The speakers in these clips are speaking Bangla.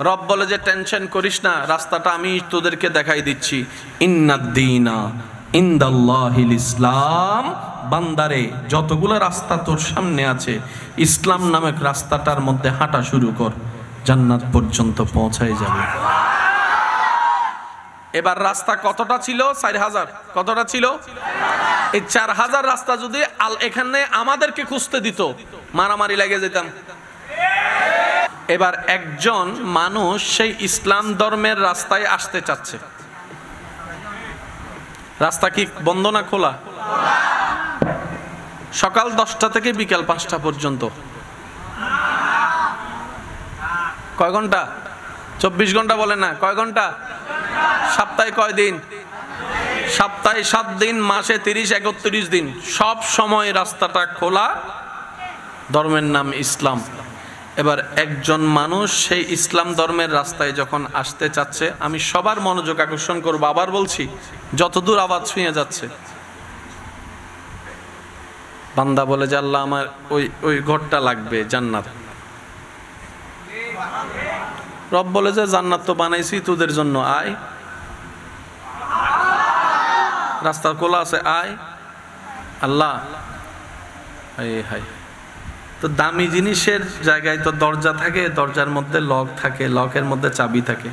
রব বলে যে টেনশন করিস না, রাস্তাটা আমি তোদেরকে দেখাই দিচ্ছি। ইন্নাদ্দীনা ইনদাল্লাহিল ইসলাম, বান্দারে যতগুলো রাস্তা তোর সামনে আছে ইসলাম নামক রাস্তাটার মধ্যে হাঁটা শুরু কর, জান্নাত পর্যন্ত পৌঁছায় যাবে। এবার রাস্তা কতটা ছিল? 4000। কতটা ছিল? এই 4000 রাস্তা যদি এখানে আমাদেরকে খুঁজতে দিত, মারামারি লেগে যেতাম। এবার একজন মানুষ সেই ইসলাম ধর্মের রাস্তায় আসতে চাচ্ছে, রাস্তা কি বন্ধ না খোলা? সকাল 10টা থেকে বিকাল 5টা পর্যন্ত। কয় ঘন্টা? 24 ঘন্টা বলে না, কয় ঘন্টা? সপ্তাহে কয় দিন? সপ্তাহে 7 দিন, মাসে 30-31 দিন, সব সময় রাস্তাটা খোলা, ধর্মের নাম ইসলাম। এবার একজন মানুষ সেই ইসলাম ধর্মের রাস্তায় যখন আসতে চাচ্ছে, আমি সবার মনোযোগ আকর্ষণ করবো, আবার বলছি যতদূর আওয়াজ শুনে যাচ্ছে। বান্দা বলে যে আল্লাহ আমার ওই ঘরটা লাগবে, জান্নাত। রব বলে যে জান্নাত তো বানাইছি তোদের জন্য, আয়, রাস্তা খোলা আছে, আয়। আল্লাহ হাই, তো দামি জিনিসের জায়গায় তো দরজা থাকে, দরজার মধ্যে লক থাকে, লকের মধ্যে চাবি থাকে।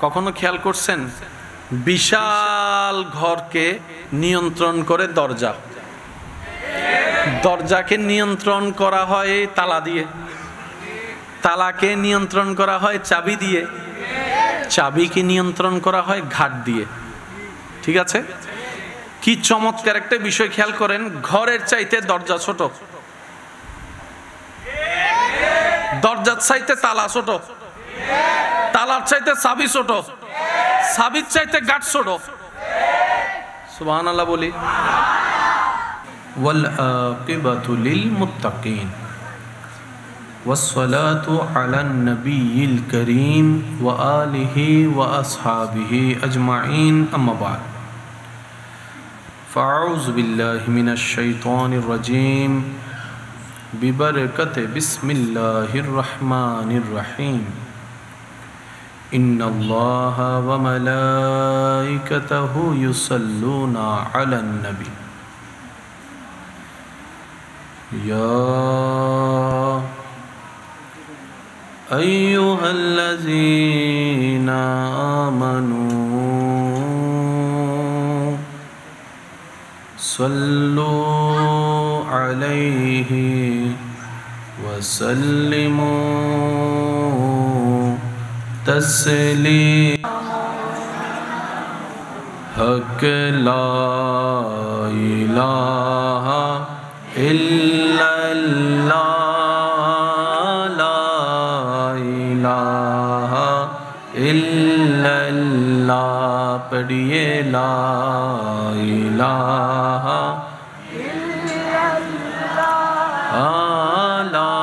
কখনো খেয়াল করছেন বিশাল ঘরকে নিয়ন্ত্রণ করে দরজা, দরজাকে নিয়ন্ত্রণ করা হয় তালা দিয়ে, তালাকে নিয়ন্ত্রণ করা হয় চাবি দিয়ে, চাবিকে নিয়ন্ত্রণ করা হয় ঘাট দিয়ে। ঠিক আছে? কি চমৎকার একটা বিষয় খেয়াল করেন, ঘরের চাইতে দরজা ছোট, দরজার চাইতে তালা ছোট, তালার চাইতে চাবি ছোট, চাবির চাইতে গাঁট ছোট। সুবহানাল্লাহ বলি। ওয়াল আকিবাতু লিল মুত্তাকিন ওয়াসসালাতু আলান নবিয়িল কারীম ওয়া আলিহি ওয়া আসহাবিহি আজমাইন, আম্মা বা'দ। ফাউযু বিল্লাহি মিনাশ শাইতানির রাজীম, বিবারাকাতি বিসমিল্লাহির রহমানির রহিম। ইন্নাল্লাহা ওয়া মালাইকাতাহু ইউসাল্লুনা আলান নবী ইয়া আইয়ুহাল্লাযীনা আমানু সাল্লু আলাইহি ওয়া সাল্লিমু তাসলিমা। হক লা ইলাহা ইল্লাল্লাহ, লা ইলাহা ইল্লাল্লাহ, পড়িয়ে লা ইলাহা ইল্লাল্লাহ, লা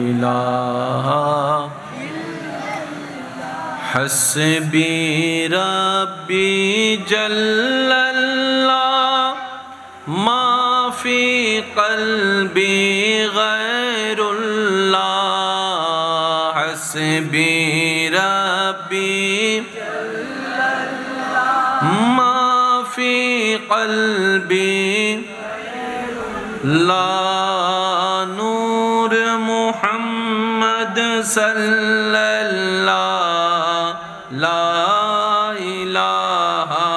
ইলাহা হাসবি রব্বি জাল্লাল্লাহ, মা ফি কলবি গায়রুল্লাহ, হাসবি রব্বি জাল্লাল্লাহ, মা ফি কলবি লা নূর মুহাম্মদ সাল্লাল্লাহ, লা ইলাহা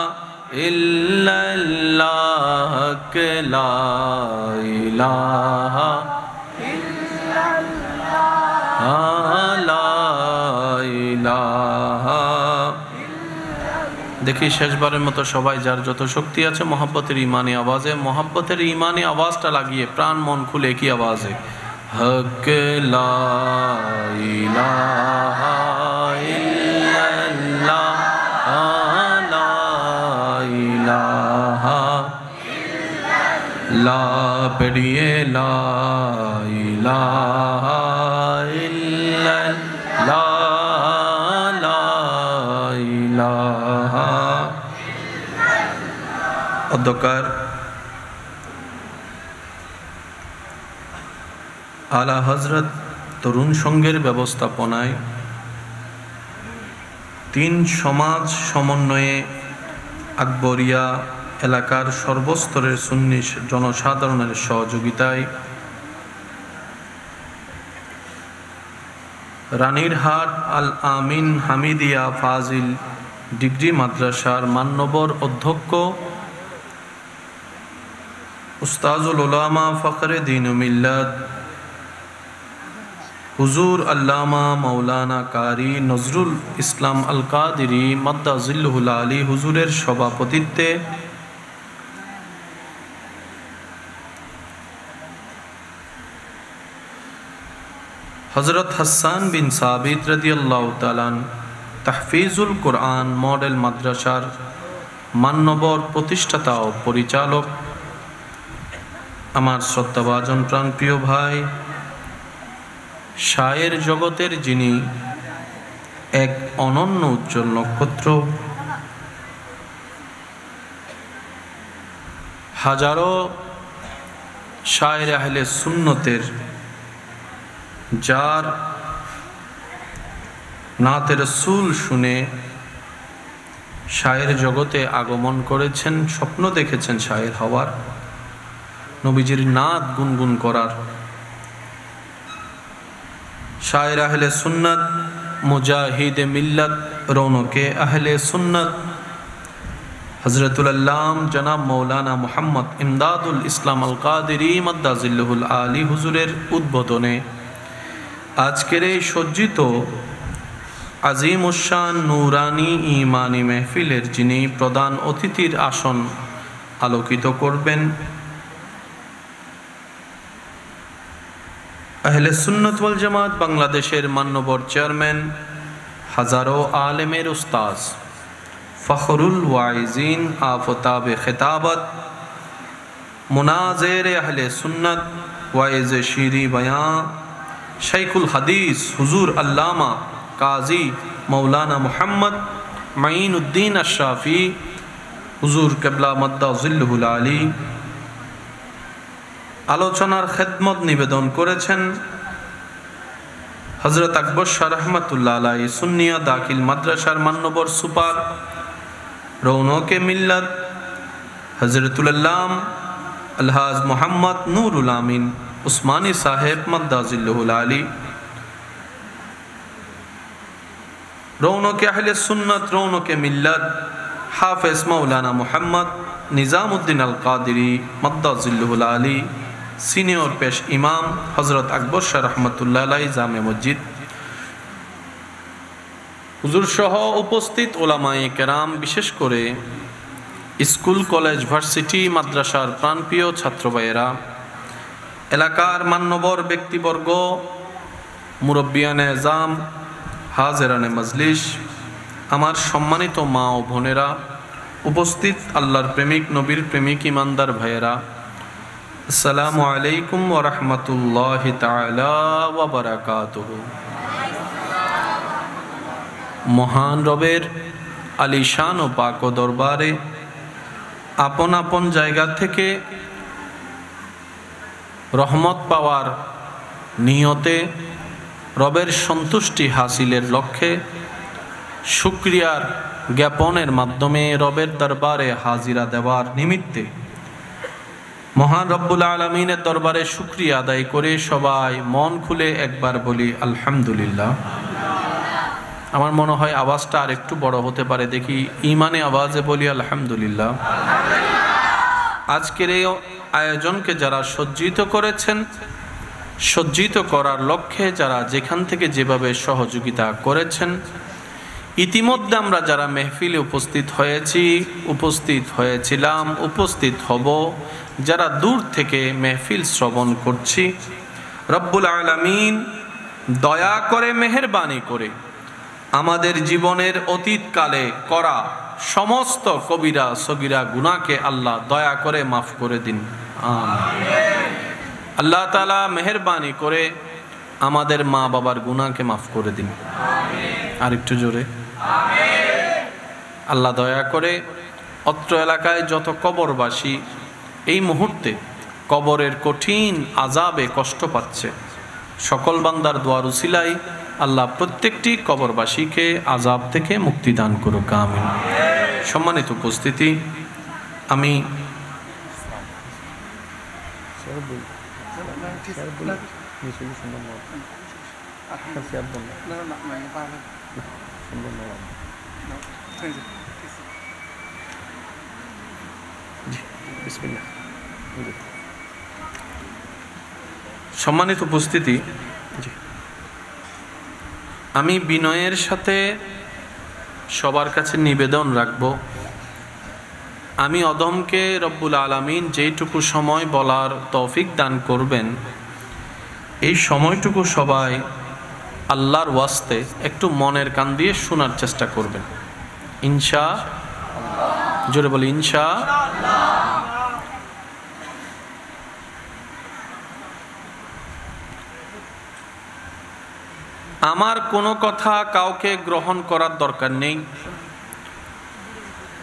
ইল্লাল্লাহ, লা ইলাহা ইল্লাল্লাহ, লা ইলাহা। দেখি শেষবারের মতো সবাই যার যত শক্তি আছে মোহাব্বতের ইমানি আওয়াজে, মোহাব্বতের ইমানি আওয়াজটা লাগিয়ে প্রাণ মন খুলে কি আওয়াজে, হক লা ইলাহা ইল্লাল্লাহ, লা ইলাহা লা, পড়িয়ে লা ইলাহা ইল্লাল্লাহ, লা ইলাহা। অধ্যকার আলা হযরত তরুণ সংঘের ব্যবস্থাপনায় 3 সমাজ সমন্বয়ে আকবরিয়া এলাকার সর্বস্তরের সুন্নি জনসাধারণের সহযোগিতায় রানীরহাট আল আমিন হামিদিয়া ফাজিল ডিগ্রি মাদ্রাসার মান্যবর অধ্যক্ষ উস্তাজুল উলামা ফখরে দ্বীন ও মিল্লাত হুজুর আল্লামা মাওলানা কারি নজরুল ইসলাম আল কাদিরি মাদ্দাজিল্লুহুল আলী হুজুরের সভাপতিত্বে হযরত হাসান বিন সাবিত রাদিয়াল্লাহু তাআলা তাহফিজুল কোরআন মডেল মাদ্রাসার মান্যবর প্রতিষ্ঠাতা ও পরিচালক আমার শ্রদ্ধাভাজন প্রাণপ্রিয় ভাই, শায়ের জগতের যিনি এক অনন্য উজ্জ্বল নক্ষত্র, হাজারো শায়ের আহলে সুন্নতের যার নাতে রসুল শুনে শায়ের জগতে আগমন করেছেন, স্বপ্ন দেখেছেন শায়ের হওয়ার, নবীজির নাত গুনগুন করার, শায়ের আহলে সুন্নাত মুজাহিদে মিল্লাত রৌনকে আহলে সুন্নাত হযরতুল আল্লাম জনাব মৌলানা মুহাম্মদ ইমদাদুল ইসলাম আল কাদিরি মাদ্দাজিল্লুহুল আলী হুজুরের উদ্বোধনে আজকের এই সজ্জিত আজিমুশান নূরানি ইমানি মেহফিলের যিনি প্রধান অতিথির আসন আলোকিত করবেন, আহলে সুন্নাত ওয়াল জামাত বাংলাদেশের মান্যবর চেয়ারম্যান, হাজারো আলেমের উস্তাজ, ফখরুল ওয়াইজিন আফতাবে খেতাবত, মুনাজের আহলে সুন্নাত ওয়াইজ শিরি বয়ান, শাইখুল হাদিস হুজুর আল্লামা কাজী মৌলানা মুহাম্মদ মাইনুদ্দিন আশরাফি হুজুর কেবলা মাদ্দাজিল্লুহুল আলী আলোচনার খেদমত নিবেদন করেছেন হযরত আকবর শাহ রহমাতুল্লাহ আলাইহি সুন্নিয়া দাখিল মাদ্রাসার মান্যবর সুপার রৌনকে মিল্লাত হযরতুল আল্লাম আলহাজ মোহাম্মদ নুরুল আমিন উসমানী সাহেব মাদ্দাজিল্লুহুল আলী, রৌনকে আহলে সুন্নাত রৌনকে মিল্লাত হাফেজ মাওলানা মুহাম্মদ নিজামউদ্দিন আল কাদিরি মাদ্দাজিল্লুহুল আলী, সিনিয়র পেশ ইমাম হযরত আকবর শাহ রহমাতুল্লাহ আলাইহি জামে মসজিদ হুজুর সহ উপস্থিত ওলামায়ে কেরাম, বিশেষ করে স্কুল কলেজ ভার্সিটি মাদ্রাসার প্রাণপ্রিয় ছাত্র ভাইয়েরা, এলাকার মান্যবর ব্যক্তিবর্গ, মুরব্বিয়ানে এজাম, হাজেরানে মজলিস, আমার সম্মানিত মা ও বোনেরা, উপস্থিত আল্লাহর প্রেমিক নবীর প্রেমিক ইমানদার ভাইয়েরা, আসসালামু আলাইকুম ওয়া রাহমাতুল্লাহি তাআলা ওয়া বারাকাতুহু। মহান রবের আলিশান ও পাক ও দরবারে আপন আপন জায়গা থেকে রহমত পাওয়ার নিয়তে, রবের সন্তুষ্টি হাসিলের লক্ষ্যে, শুকরিয়ার জ্ঞাপনের মাধ্যমে রবের দরবারে হাজিরা দেওয়ার নিমিত্তে মহান রব্বুল আলামিনের দরবারে শুকরিয়া আদায় করে সবাই মন খুলে একবার বলি আলহামদুলিল্লাহ। আমার মনে হয় আওয়াজটা আর একটু বড় হতে পারে, দেখি ইমানে আওয়াজে বলি আলহামদুলিল্লাহ। আজকের এই আয়োজনকে যারা সজ্জিত করেছেন, সজ্জিত করার লক্ষ্যে যারা যেখান থেকে যেভাবে সহযোগিতা করেছেন, ইতিমধ্যে আমরা যারা মেহফিলে উপস্থিত হয়েছি, উপস্থিত হয়েছিলাম, উপস্থিত হব, যারা দূর থেকে মেহফিল শ্রবণ করছি, রব্বুল আলামিন দয়া করে মেহেরবানি করে আমাদের জীবনের অতীতকালে করা সমস্ত কবিরা সগীরা গুনাহকে আল্লাহ দয়া করে মাফ করে দিন। আল্লাহ তাআলা মেহেরবানি করে আমাদের মা বাবার গুনাহকে মাফ করে দিন। আর একটু জোরে আল্লাহ দয়া করে অত্র এলাকায় যত কবরবাসী এই মুহূর্তে কবরের কঠিন আযাবে কষ্ট পাচ্ছে, সকল বান্দার দোয়ার উসিলায় আল্লাহ প্রত্যেকটি কবরবাসীকে আযাব থেকে মুক্তি দান করুক, আমিন। সম্মানিত উপস্থিতি, আমি সম্মানিত উপস্থিতি, আমি বিনয়ের সাথে সবার কাছে নিবেদন রাখব, আমি অদমকে রব্বুল আলামিন যেইটুকু সময় বলার তৌফিক দান করবেন, এই সময়টুকু সবাই আল্লাহর ওয়াস্তে একটু মনের কান দিয়ে শোনার চেষ্টা করবেন, ইনশাআল্লাহ। জোরে বলি ইনশাআল্লাহ। আমার কোনো কথা কাউকে গ্রহণ করার দরকার নেই,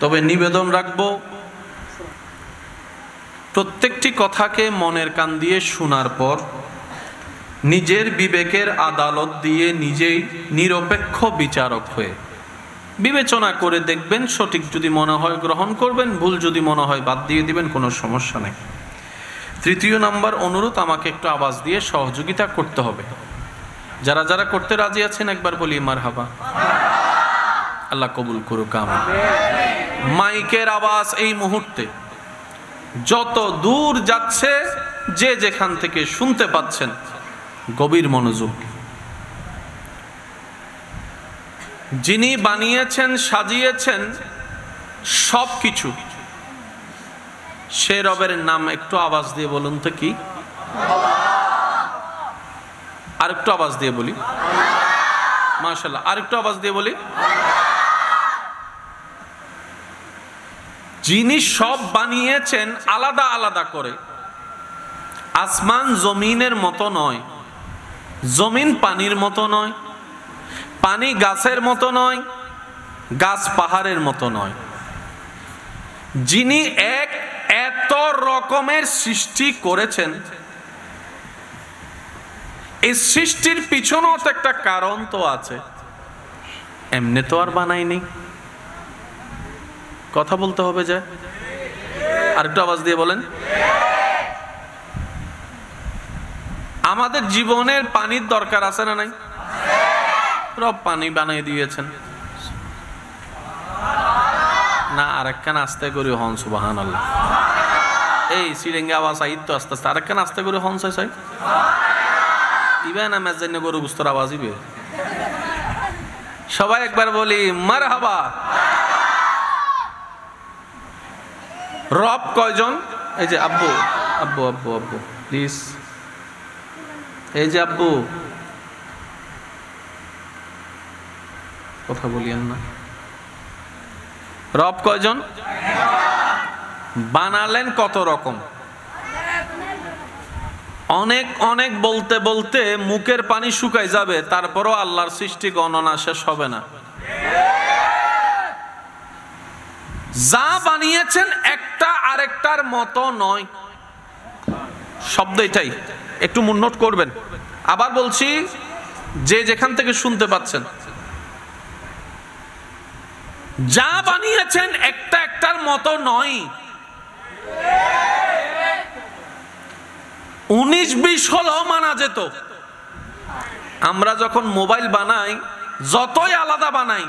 তবে নিবেদন রাখব প্রত্যেকটি কথাকে মনের কান দিয়ে শোনার পর নিজের বিবেকের আদালত দিয়ে নিজেই নিরপেক্ষ বিচারক হয়ে বিবেচনা করে দেখবেন, সঠিক যদি মনে হয় গ্রহণ করবেন, ভুল যদি মনে হয় বাদ দিয়ে দিবেন, কোনো সমস্যা নেই। তৃতীয় নাম্বার অনুরোধ, আমাকে একটু আওয়াজ দিয়ে সহযোগিতা করতে হবে। যারা যারা করতে রাজি আছেন একবার বলি মারহাবা। আল্লাহ কবুল করুক, আমিন। মাইকের আওয়াজ এই মুহূর্তে যত দূর যাচ্ছে, যে যেখান থেকে শুনতে পাচ্ছেন, গভীর মনোযোগ। যিনি বানিয়েছেন, সাজিয়েছেন সব কিছু, সে রবের নাম একটু আওয়াজ দিয়ে বলুন তো কি? আর একটু আওয়াজ দিয়ে বলি মাশাআল্লাহ, আর একটু আওয়াজ দিয়ে বলি। যিনি সব বানিয়েছেন আলাদা আলাদা করে, আসমান জমিনের মতো নয়, জমিন পানির মতো নয়, পানি গাছের মতো নয়, গাছ পাহাড়ের মতো নয়। যিনি এত রকমের সৃষ্টি করেছেন, এই সৃষ্টির পিছনেও তো একটা কারণ তো আছে, এমনি তো আর বানায়নি। কথা বলতে হবে যে, আর একটু আওয়াজ দিয়ে বলেন। আমাদের জীবনের পানির দরকার আছে না নাই? রব পানি বানিয়ে দিয়েছেন না? আরেকখান আস্তে করে হন সুবহানাল্লাহ। এই সিরেঙ্গা আওয়াজ আইতো আস্তে আস্তে, আরেকখান আস্তে করে হন চাই ইবে না মেজান্য গরু গুস্তর আওয়াজ ইবে। সবাই একবার বলি মারহাবা। রব কয়জন? এই যে আব্বু আব্বু আব্বু আব্বু প্লিজ, এই যে আব্বু কথা বলিয়েন না। রব কয়জন? বানালেন কত রকম, অনেক অনেক বলতে বলতে মুখের পানি শুকায় যাবে, তারপরও আল্লাহর সৃষ্টি গণনা শেষ হবে না। যা বানিয়েছেন একটা আরেকটার মতো নয়, শব্দ এটাই, একটু নোট করবেন। আবার বলছি, যে যেখান থেকে শুনতে পাচ্ছেন, যা বানিয়েছেন একটা একটার মতো নয়। 19-20 হলেও মানা যেত। আমরা যখন মোবাইল বানাই, যতই আলাদা বানাই,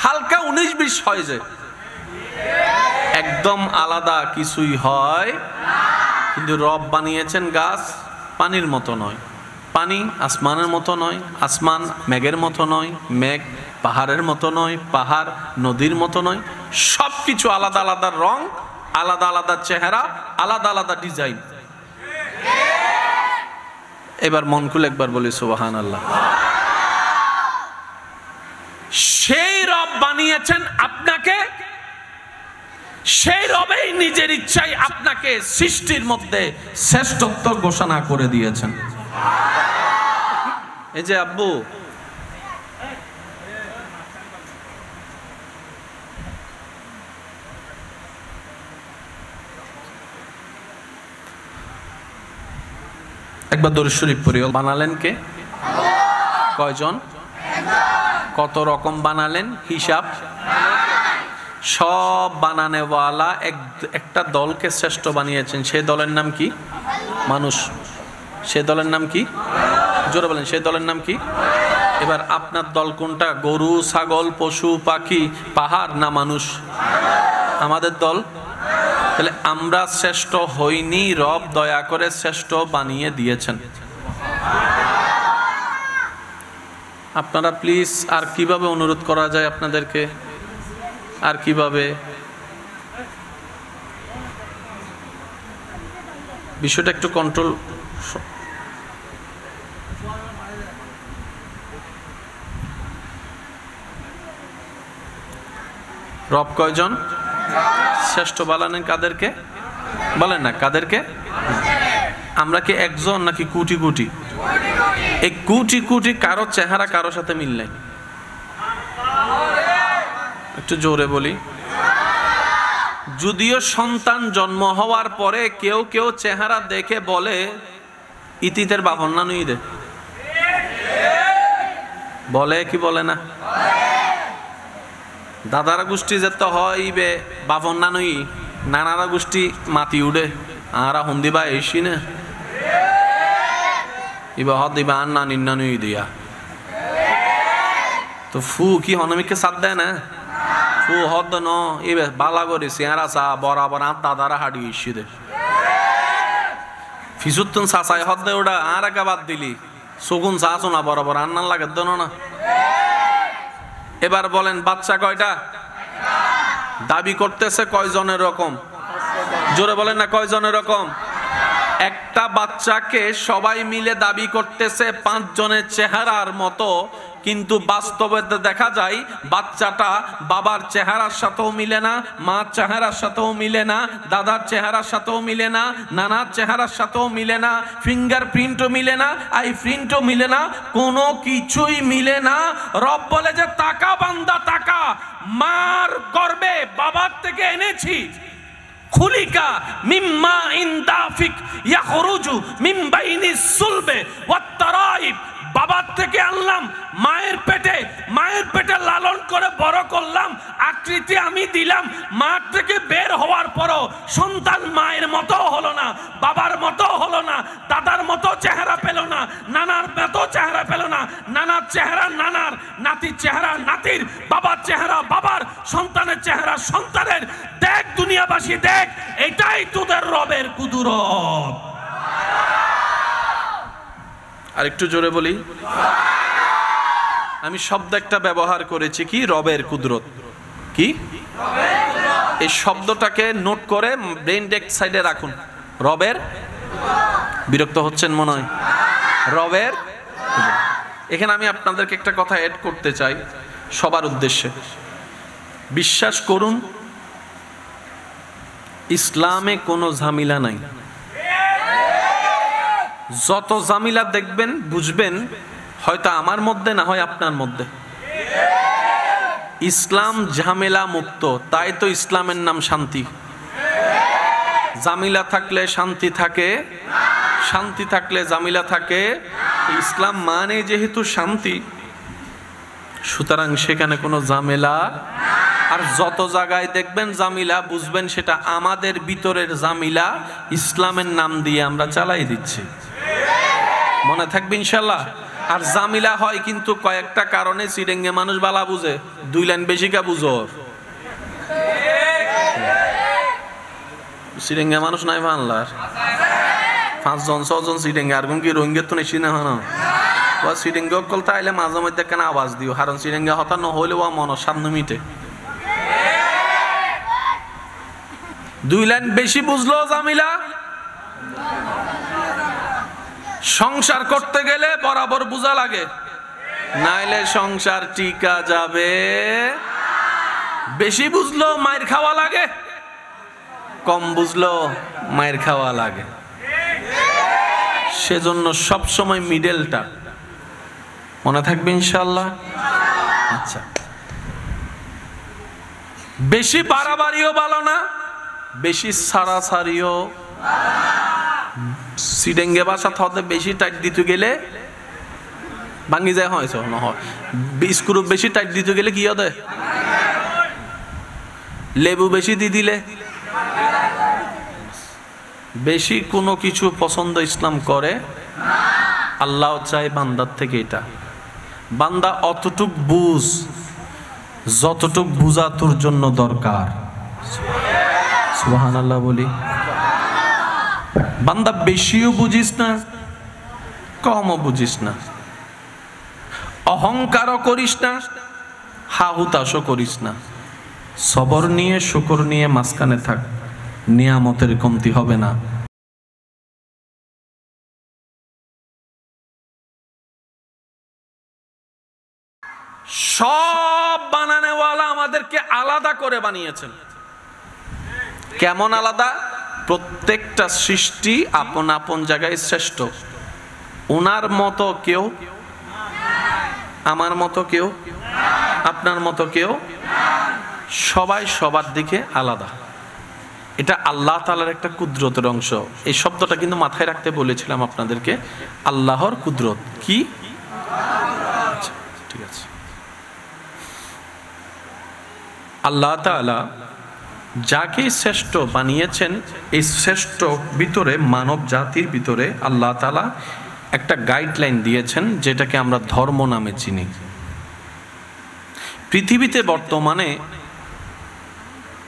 হালকা 19-20 হয় যে, একদম আলাদা কিছুই হয়। কিন্তু রব বানিয়েছেন গাছ পানির মতো নয়, পানি আসমানের মতো নয়, আসমান মেঘের মতো নয়, মেঘ পাহাড়ের মতো নয়, পাহাড় নদীর মতো নয়। সব কিছু আলাদা আলাদা রং, আলাদা আলাদা চেহারা, আলাদা আলাদা ডিজাইন। এবার মন খুলে একবার বলি সুবহানাল্লাহ। সেই রব বানিয়েছেন আপনাকে, সেই রবেই নিজের ইচ্ছায় আপনাকে সৃষ্টির মধ্যে শ্রেষ্ঠত্ব ঘোষণা করে দিয়েছেন। এই যে আব্বু, একবার দরুদ শরীফ পড়ি। বানালেন কে? কয়জন? কত রকম বানালেন? হিসাব। সব বানানেওয়ালা একটা দলকে শ্রেষ্ঠ বানিয়েছেন। সে দলের নাম কি? মানুষ। সে দলের নাম কি? জোরে বলেন, সে দলের নাম কি? এবার আপনার দল কোনটা? গরু, ছাগল, পশু, পাখি, পাহাড় না মানুষ? আমাদের দল। তাহলে আমরা শ্রেষ্ঠ হইনি, রব দয়া করে শ্রেষ্ঠ বানিয়ে দিয়েছেন। আপনারা প্লিজ, আর কিভাবে অনুরোধ করা যায় আপনাদেরকে? আর কিভাবে? বিষয়টা একটু কন্ট্রোল। রব কয়জন? শ্রেষ্ঠ বানালেন কাদেরকে? বলেন না, কাদেরকে? আমরা কি একজন নাকি কোটি কোটি? এই কোটি কোটি কারো চেহারা কারো সাথে মিল নাই। একটু জোরে বলি। যদিও সন্তান জন্ম হওয়ার পরে কেউ কেউ চেহারা দেখে বলে ইতিতের বাপন না নুই দে, বলে কি বলে না? দাদারা গোষ্ঠী যেতে হয় বে বাপন না নুই, নানারা গোষ্ঠী মাতি উঠে আরা হন্দিবা এসি না ইবা হদ দিবা আর না নিন্না নুই দিয়া। তো ফু কি হনমিকে সাথ দেয় না? ফু হদ ন এবে বালা করে চেহারা চা বরাবর আর দাদারা হাডি ইসি দে ফিসুত্তুন চাচাই হদ দে ওটা আর একা বাদ দিলি সগুন চা শোনা বরাবর আন্নার লাগে দেন না। এবার বলেন বাচ্চা কয়টা? দাবি করতেছে কয়জনের রকম? জোরে বলেন না, কয়জনের রকম? একটা বাচ্চাকে সবাই মিলে দাবি করতেছে 5 জনের চেহারার মতো, কিন্তু বাস্তবে দেখা যায় বাচ্চাটা বাবার চেহারার সাথেও মিলে না, মার চেহারার সাথেও মিলে না, দাদার চেহারার সাথেও মিলে না, নানার চেহারার সাথেও মিলে না, ফিঙ্গার প্রিন্টও মিলে না, আই প্রিন্টও মিলে না, কোনো কিছুই মিলে না। রব বলে যে টাকা বান্দা টাকা, মার গর্বে বাবার থেকে এনেছি। খুলিকা মিম্মা ইনদাফিক ইয়াখরুজু মিন বাইনিস সুলবে ওয়াত তারাইব, বাবার থেকে আনলাম, মায়ের পেটে লালন করে বড় করলাম, আকৃতি আমি দিলাম। মার থেকে বের হওয়ার পরও সন্তান মায়ের মতো হলো না, বাবার মতো হলো না, দাদার মতো চেহারা পেল না, নানার মতো চেহারা পেল না, নানার চেহারা নানার, নাতির চেহারা নাতির, বাবার চেহারা বাবার, সন্তানের চেহারা সন্তানের। দেখ দুনিয়াবাসী দেখ, এটাই তোদের রবের কুদরত। আর একটু জোরে বলি। আমি শব্দ একটা ব্যবহার করেছি, কি? রবের কুদরত। কি? এই শব্দটাকে নোট করে ব্রেন ডেক সাইডে রাখুন। রবের, বিরক্ত হচ্ছেন মনে হয়? রবের। এখানে আমি আপনাদেরকে একটা কথা অ্যাড করতে চাই সবার উদ্দেশ্যে। বিশ্বাস করুন, ইসলামে কোনো ঝামেলা নাই। যত ঝামেলা দেখবেন বুঝবেন হয়তো আমার মধ্যে, না হয় আপনার মধ্যে। ইসলাম ঝামেলা মুক্ত, তাই তো ইসলামের নাম শান্তি। ঝামেলা থাকলে শান্তি থাকে, শান্তি থাকলে ঝামেলা থাকে। ইসলাম মানে যেহেতু শান্তি, সুতরাং সেখানে কোনো ঝামেলা। আর যত জায়গায় দেখবেন ঝামেলা, বুঝবেন সেটা আমাদের ভিতরের ঝামেলা, ইসলামের নাম দিয়ে আমরা চালাই দিচ্ছি। মনে থাকবে ইনশাল্লাহ। আর ঝামেলা হয় কিন্তু কয়েকটা কারণে। সিডেঙ্গে মানুষ বালা বুঝে, 2 লাইন বেশি কা বুঝো। সিডেঙ্গে মানুষ নাই বাংলার 5 জন 6 জন সিডেঙ্গে। আর কোন কি রোহিঙ্গা তো নেছি না হন সিডেঙ্গে কল তাইলে মাঝে মধ্যে কেন আওয়াজ দিও, কারণ সিডেঙ্গে হতা নহলেও মন সামনে মিটে। 2 লাইন বেশি বুঝলো ঝামেলা। সংসার করতে গেলে বরাবর বুঝা লাগে, নাইলে সংসার টিকা যাবে। বেশি বুঝলো মায়ের খাওয়া লাগে, কম বুঝলো মায়ের খাওয়া লাগে। সেজন্য সব সময় মিডলটা মনে থাকবে ইনশাআল্লাহ। আচ্ছা, বেশি বাড়াবাড়িও ভালো না, বেশি সারাসারিও সিডেঙ্গে বাসা থতে বেশি টাইট দিতে গেলে ভাঙি যায়, হয় স্ক্রু বেশি টাইট দিতে গেলে কি হবে? লেবু বেশি দিয়ে দিলে বেশি কোনো কিছু পছন্দ ইসলাম করে। আল্লাহ চাই বান্দার থেকে এটা, বান্দা অতটুক বুঝ যতটুক বুঝা তোর জন্য দরকার। সুবহানাল্লাহ বলি। বান্দা বেশিও বুঝিস না, কমও বুঝিস না, অহংকারও করিস না, হাহুতাশও করিস না। সবর নিয়ে শুকর নিয়ে মাঝখানে থাক, নিয়ামতের কমতি হবে না। সব বানানেওয়ালা আমাদেরকে আলাদা করে বানিয়েছেন। কেমন আলাদা? প্রত্যেকটা সৃষ্টি আপন আপন জায়গায় শ্রেষ্ঠ। ওনার মতো কেউ, আমার মতো কেউ, আপনার মতো কেউ, সবাই সবার দিকে আলাদা। এটা আল্লাহ তাআলার একটা কুদরতের অংশ। এই শব্দটা কিন্তু মাথায় রাখতে বলেছিলাম আপনাদেরকে। আল্লাহর কুদরত কি? আচ্ছা, ঠিক আছে। আল্লাহ তাআলা যাকে শ্রেষ্ঠ বানিয়েছেন, এই শ্রেষ্ঠ ভিতরে মানব জাতির ভিতরে আল্লাহ তাআলা একটা গাইডলাইন দিয়েছেন, যেটাকে আমরা ধর্ম নামে চিনি। পৃথিবীতে বর্তমানে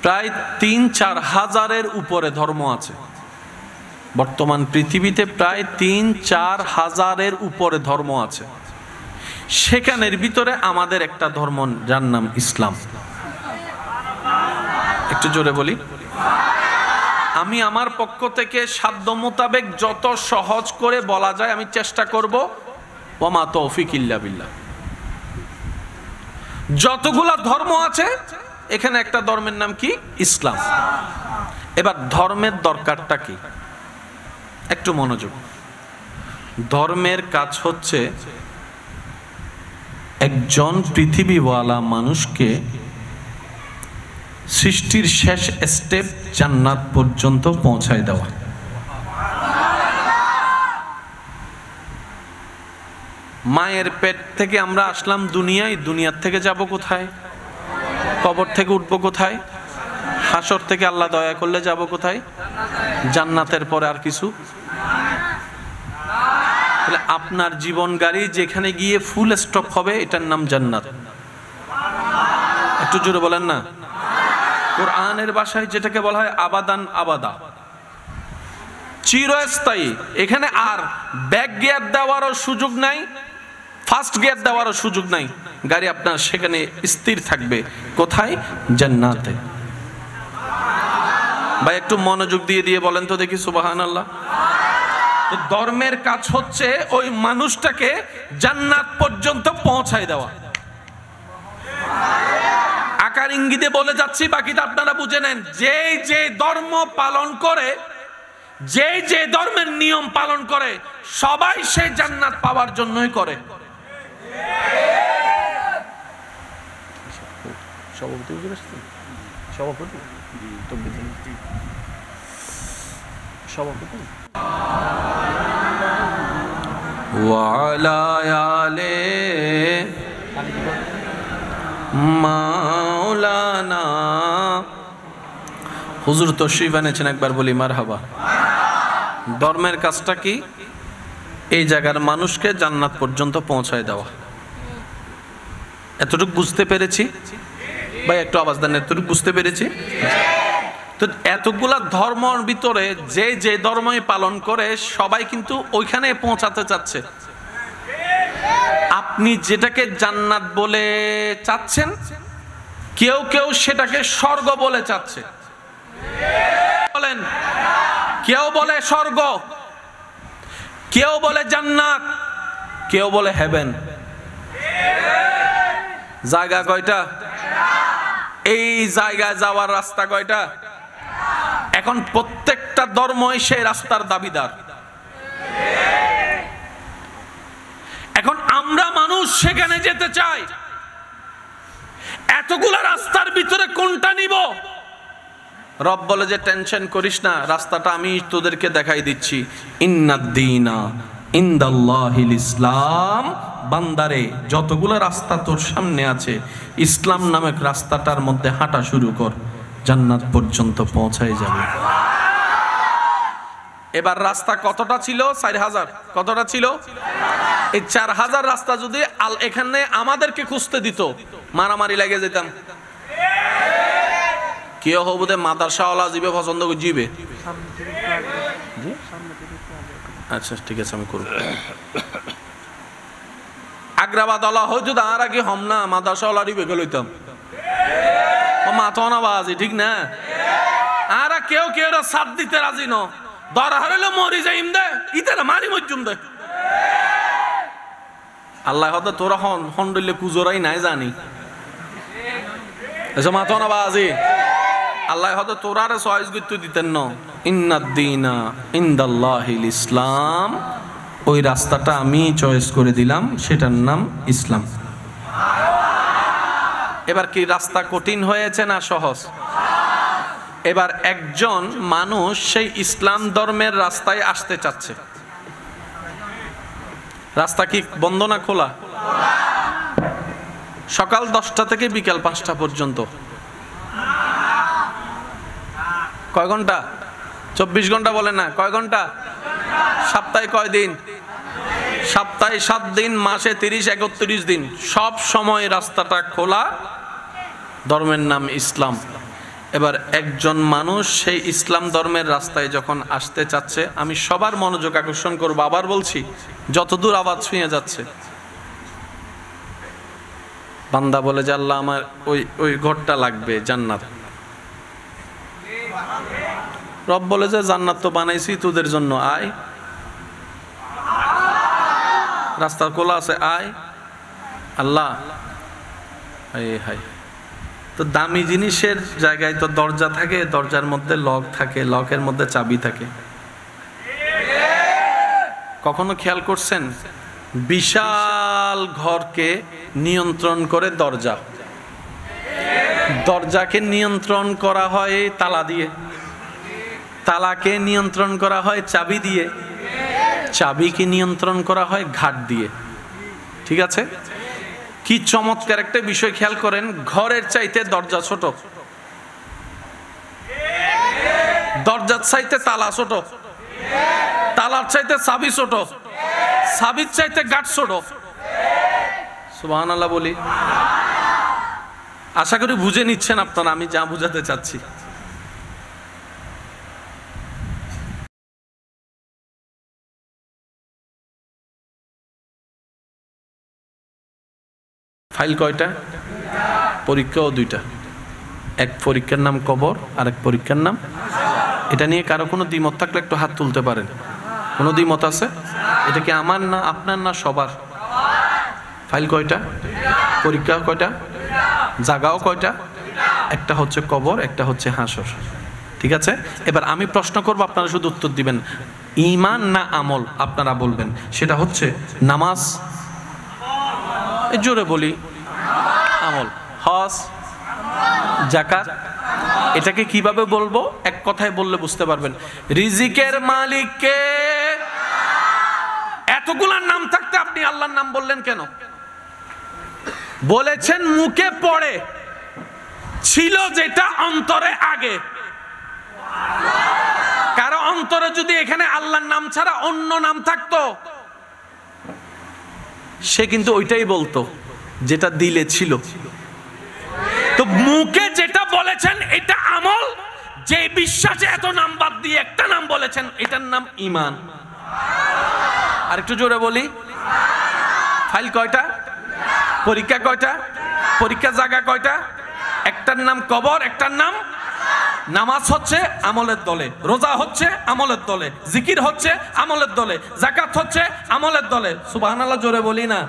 প্রায় ৩-৪ হাজারের উপরে ধর্ম আছে। বর্তমান পৃথিবীতে প্রায় ৩-৪ হাজারের উপরে ধর্ম আছে। সেখানের ভিতরে আমাদের একটা ধর্ম, যার নাম ইসলাম। একটু জোরে বলি। আমি আমার পক্ষ থেকে সাধ্য মোতাবেক যত সহজ করে বলা যায় আমি চেষ্টা করব। ওমা তৌফিক ইল্লা বিল্লাহ। যতগুলা ধর্ম আছে এখানে একটা ধর্মের নাম কি? ইসলাম। এবার ধর্মের দরকারটা কি? একটু মনোযোগ। ধর্মের কাজ হচ্ছে একজন পৃথিবীওয়ালা মানুষকে সৃষ্টির শেষ স্টেপ জান্নাত পর্যন্ত পৌঁছায় দেওয়া। মায়ের পেট থেকে আমরা আসলাম দুনিয়ায়, দুনিয়ার থেকে যাব কোথায়? কবর থেকে উঠবো কোথায়? হাসর থেকে আল্লাহ দয়া করলে যাব কোথায়? জান্নাতের পরে আর কিছু? তাহলে আপনার জীবন গাড়ি যেখানে গিয়ে ফুল স্টপ হবে এটার নাম জান্নাত। একটু জোরে বলেন না। কোরআনের ভাষায় যেটাকে বলা হয় আবাদান আবাদা, চিরস্থায়ী। এখানে আর ব্যাক গিয়ার দেওয়ারও সুযোগ নাই, ফার্স্ট গিয়ার দেওয়ারও সুযোগ নাই। গাড়ি আপনার সেখানে স্থির থাকবে। কোথায়? জান্নাতে। ভাই একটু মনোযোগ দিয়ে দিয়ে বলেন তো দেখি সুবহানাল্লাহ। তো ধর্মের কাজ হচ্ছে ওই মানুষটাকে জান্নাত পর্যন্ত পৌঁছায় দেওয়া। আকার ইঙ্গিতে বলে যাচ্ছি, বাকিটা আপনারা বুঝে নেন। যে যে ধর্ম পালন করে, যে যে ধর্মের নিয়ম পালন করে, সবাই সে জান্নাত পাওয়ার জন্যই করে। সভাপতি ওয়ালা আলে মাওলানা। হুজুর তশরিফ এনেছেন, একবার বলি মারহাবা। ধর্মের কাজটা কি? এই জায়গার মানুষকে জান্নাত পর্যন্ত পৌঁছায় দেওয়া। এতটুকু বুঝতে পেরেছি ভাই? একটু আওয়াজ দেন। এতটুকু বুঝতে পেরেছি? তো এতগুলা ধর্মের ভিতরে যে যে ধর্মই পালন করে সবাই কিন্তু ওইখানে পৌঁছাতে চাচ্ছে। আপনি যেটাকে জান্নাত বলে চাচ্ছেন, কেউ কেউ সেটাকে স্বর্গ বলে চাচ্ছে। বলেন, কেউ বলে স্বর্গ, কেউ বলে জান্নাত, কেউ বলে হেভেন। জায়গা কয়টা? এই জায়গায় যাওয়ার রাস্তা কয়টা? এখন প্রত্যেকটা ধর্মই সেই রাস্তার দাবিদার। এখন আমরা মানুষ সেখানে যেতে চাই। এতগুলা রাস্তার ভিতরে কোনটা নিব? রব বলে যে টেনশন করিস না, রাস্তাটা আমি তোদেরকে দেখাই দিচ্ছি। ইন্নাদ্দীনা ইনদাল্লাহিল ইসলাম। বান্দারে, যতগুলো রাস্তা তোর সামনে আছে, ইসলাম নামক রাস্তাটার মধ্যে হাঁটা শুরু কর, জান্নাত পর্যন্ত পৌঁছায় যাবে। এবার রাস্তা কতটা ছিল? 4000। কতটা ছিল? এই 4000 রাস্তা যদি এখানে আমাদেরকে খুঁজতে দিত, মারামারি লেগে যেতাম। কেউ হবুদে মাদ্রাসাওয়ালা জিবে পছন্দ করে জিবে। আচ্ছা ঠিক আছে, আমি করব। আগ্রাবাদ আলা হয়তো তার আগে হম না মাদ্রাসাওয়ালা রিবে গেলইতাম মাথা না বাজি, ঠিক না? আর কেউ কেউ সাথ দিতে রাজি ন, দরা হইলে মরি যাইম দে, ইতারা মারি মজ্জুম দে। আল্লাহ হয়তো তোরা হন্ডলে কুজোরাই নাই জানি এসব মাথা না বাজি। আল্লাহ হয়তো তোরারে চয়েস করতে দিতেন না। ইন্নাদ্দীনা ইনদাল্লাহিল ইসলাম, ওই রাস্তাটা আমি চয়েস করে দিলাম, সেটার নাম ইসলাম। এবার কি রাস্তা কঠিন হয়েছে না সহজ? এবার একজন মানুষ সেই ইসলাম ধর্মের রাস্তায় আসতে চাচ্ছে, রাস্তা কি বন্ধ না খোলা? সকাল 10টা থেকে বিকাল 5টা পর্যন্ত। কয় ঘন্টা? 24 ঘন্টা বলে না, কয় ঘন্টা? সপ্তাহে কয় দিন? সপ্তাহে 7 দিন, মাসে 30-31 দিন, সব সময় রাস্তাটা খোলা, ধর্মের নাম ইসলাম। এবার একজন মানুষ সেই ইসলাম ধর্মের রাস্তায় যখন আসতে চাচ্ছে, আমি সবার মনোযোগ আকর্ষণ করবো, আবার বলছি, যতদূর আওয়াজ ছুঁয়ে যাচ্ছে। বান্দা বলে যে আল্লাহ আমার ওই ঘরটা লাগবে, জান্নাত। রব বলে যে জান্নাত তো বানাইছি তোদের জন্য, আয়, রাস্তা খোলা আছে, আয়। আল্লাহ হাই, তো দামি জিনিসের জায়গায় তো দরজা থাকে, দরজার মধ্যে লক থাকে, লকের মধ্যে চাবি থাকে। কখনো খেয়াল করছেন বিশাল ঘরকে নিয়ন্ত্রণ করে দরজা, দরজাকে নিয়ন্ত্রণ করা হয় তালা দিয়ে, তালাকে নিয়ন্ত্রণ করা হয় চাবি দিয়ে, চাবিকে নিয়ন্ত্রণ করা হয় ঘাট দিয়ে। ঠিক আছে? কি চমৎকার একটা বিষয় খেয়াল করেন, ঘরের চাইতে দরজা ছোট, দরজার চাইতে তালা ছোট, তালার চাইতে চাবি ছোট, চাবির চাইতে গাঁট ছোট। সুবহানাল্লাহ বলি। আশা করি বুঝে নিচ্ছেন আপনারা আমি যা বুঝাতে চাচ্ছি। ফাইল কয়টা? পরীক্ষাও 2টা। এক পরীক্ষার নাম কবর, আর এক পরীক্ষার নাম। এটা নিয়ে কারো কোনো দ্বিমত থাকলে একটু হাত তুলতে পারেন। কোনো দ্বিমত আছে? এটা কি আমার না আপনার না সবার? ফাইল কয়টা? পরীক্ষা কয়টা? জাগাও কয়টা? একটা হচ্ছে কবর, একটা হচ্ছে হাসর। ঠিক আছে? এবার আমি প্রশ্ন করব, আপনারা শুধু উত্তর দিবেন। ঈমান না আমল? আপনারা বলবেন সেটা হচ্ছে নামাজ, জোরে বলি, আমল। হজ, যাকাত, এটাকে কিভাবে বলবো? এক কথায় বললে বুঝতে পারবেন। রিজিকের মালিক কে? এতগুলার নাম থাকতে আপনি আল্লাহর নাম বললেন কেন? বলেছেন মুখে পড়ে, ছিল যেটা অন্তরে আগে। কারো অন্তরে যদি এখানে আল্লাহর নাম ছাড়া অন্য নাম থাকতো, সে কিন্তু ওইটাই বলতো যেটা দিলে ছিল। তো মুখে যেটা বলেছেন এটা আমল, যে বিশ্বাসে এত নাম বাদ দিয়ে একটা নাম বলেছেন, এটার নাম ঈমান। আর একটু জোরে বলি, ফাইল কয়টা? পরীক্ষা কয়টা? পরীক্ষা জায়গা কয়টা? একটার নাম কবর, একটার নাম নামাজ হচ্ছে আমলের দলে, রোজা হচ্ছে আমলের দলে, জিকির হচ্ছে আমলের দলে, যাকাত হচ্ছে আমলের দলে। সুবহানাল্লাহ জোরে বলি না।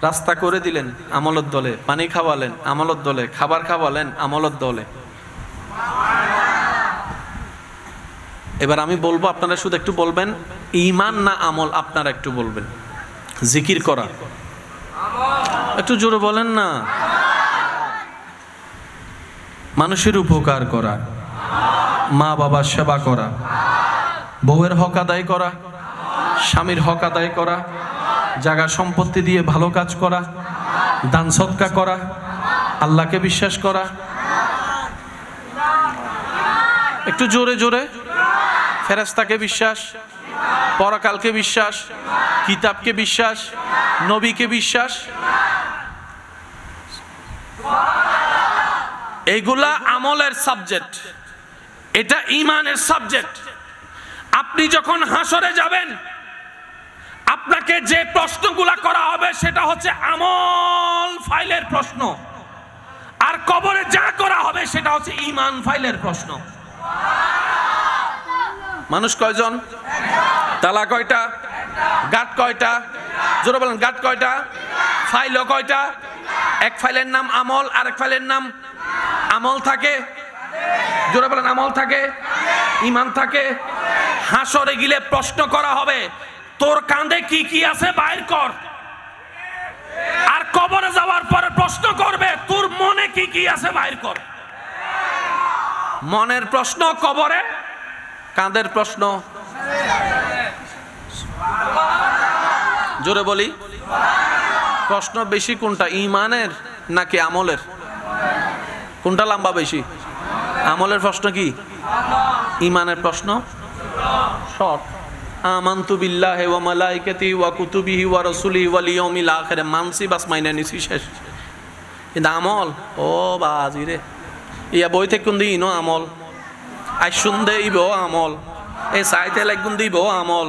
রাস্তা করে দিলেন আমলের দলে, পানি খাওয়ালেন আমলের দলে, খাবার খাওয়ালেন আমলের দলে। এবার আমি বলবো, আপনারা শুধু একটু বলবেন ঈমান না আমল? আপনারা একটু বলবেন। জিকির করা, একটু জোরে বলেন না। মানুষের উপকার করা, মা বাবার সেবা করা, বউয়ের হক আদায় করা, স্বামীর হক আদায় করা, জায়গা সম্পত্তি দিয়ে ভালো কাজ করা, দান সদকা করা, আল্লাহকে বিশ্বাস করা। একটু জোরে জোরে। ফেরেশতাকে বিশ্বাস, পরকালকে বিশ্বাস, কিতাবকে বিশ্বাস, নবীকে বিশ্বাস। এইগুলা আমলের সাবজেক্ট, এটা ঈমানের সাবজেক্ট। আপনি যখন হাসরে যাবেন, আপনাকে যে প্রশ্নগুলা করা হবে সেটা হচ্ছে আমল ফাইলের প্রশ্ন, আর কবরে যা করা হবে সেটা হচ্ছে ঈমান ফাইলের প্রশ্ন। মানুষ কয়জন? তালা কয়টা? গাঁট কয়টা? জোরে বলেন, গাঁট কয়টা? ফাইল কয়টা? এক ফাইলের নাম আমল, আর এক ফাইলের নাম আমল থাকে। জোরে বলেন, আমল থাকে, ঈমান থাকে। হাসরে গেলে প্রশ্ন করা হবে, তোর কাঁধে কি কি আছে বাইর কর। আর কবরে যাওয়ার পরে প্রশ্ন করবে, তোর মনে কি কি আছে বাইর কর। মনের প্রশ্ন কবরে, কাঁধের প্রশ্ন। জোরে বলি, প্রশ্ন বেশি কোনটা, ঈমানের নাকি আমলের? কোনটা লম্বা বেশি? আমলের প্রশ্ন কি? ঈমানের প্রশ্ন শর্ট। আমানতু বিল্লাহি ওয়া মালাইকাতিহি ওয়া কুতুবিহি ওয়া রাসূলিহি ওয়াল ইয়াউমিল আখির, মানসি বাস মাইনা নিছি, শেষ। কিন্তু আমল, ও বাজি রে, ইয়া বই থেকে কোন দিন আমল, আই শুনদে ইব আমল, এই সাইতে লাগুন দিব আমল,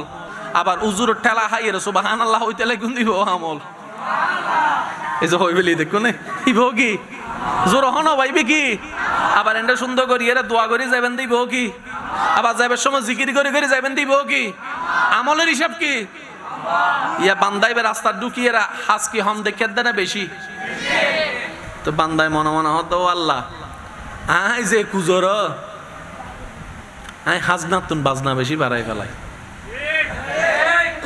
আবার উজুর ঠেলা হাইয়ে সুবহানাল্লাহ হইতে লাগুন দিব আমল। এই যে হই বলি দেখুন ইব কি জোর হন ভাইবে কি, আবার এন্ডা সুন্দর করি এরা দোয়া করি যাবেন দিব কি, আবার যাইবার সময় জিকির করে করে যাবেন দিব কি। আমলের হিসাব কি? ইয়া বান্দাইবে রাস্তা ঢুকিয়ে হাস কি হম দেখে দেয় না বেশি, তো বান্দায় মনে মনে হতো আল্লাহ আই যে কুজর আই হাজনা তুন বাজনা বেশি বাড়াই ফেলাই,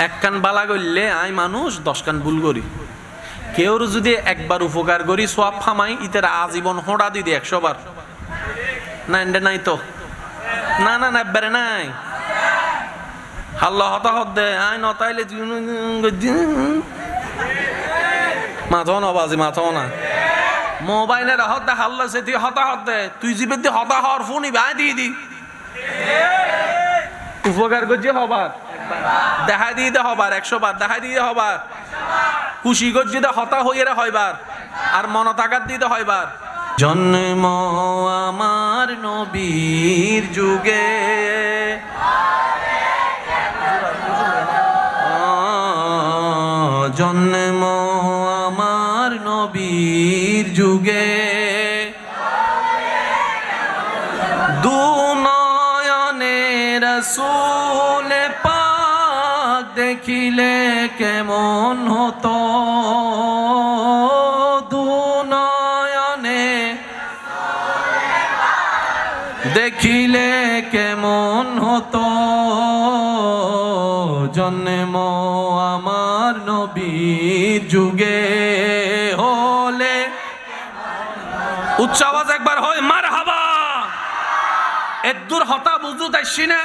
এক কান বালা করলে আই মানুষ 10 কান ভুল করি। কেউ যদি একবার উপকার করি সওয়াব ফামাই, ইতের আজীবন হোঁড়া দিদি 100 বার। না এন্ডে নাই তো, না না না একবারে নাই। হাল্লা হতাহত দে আই নতাইলে মাথাও না বাজি, মাথাও না মোবাইলের হত দে হাল্লা সে তুই হতাহত দে, তুই জীবের দিয়ে হতা হওয়ার ফোনই ভাই দিয়ে দি উপকার করছে হবার, দেখা দিয়ে দে হবার 100 বার, দেখা দিয়ে হবার খুশি করছি দে হতা হইয়ে হয়বার, আর মন তাকাত দিতে হয়বার। জন্ম আমার নবীর যুগে, জন্ম আমার নবীর যুগে, দু নয়নে রাসূল পাক দেখিলে কেমন হতো, দু নয়নে দেখিলে কেমন হতো, জন্ম আমার নবীর যুগে হলে। উচ্চ আওয়াজ একবার হয় মারহাবা। এর দূর হতা বুঝু তাইছি না।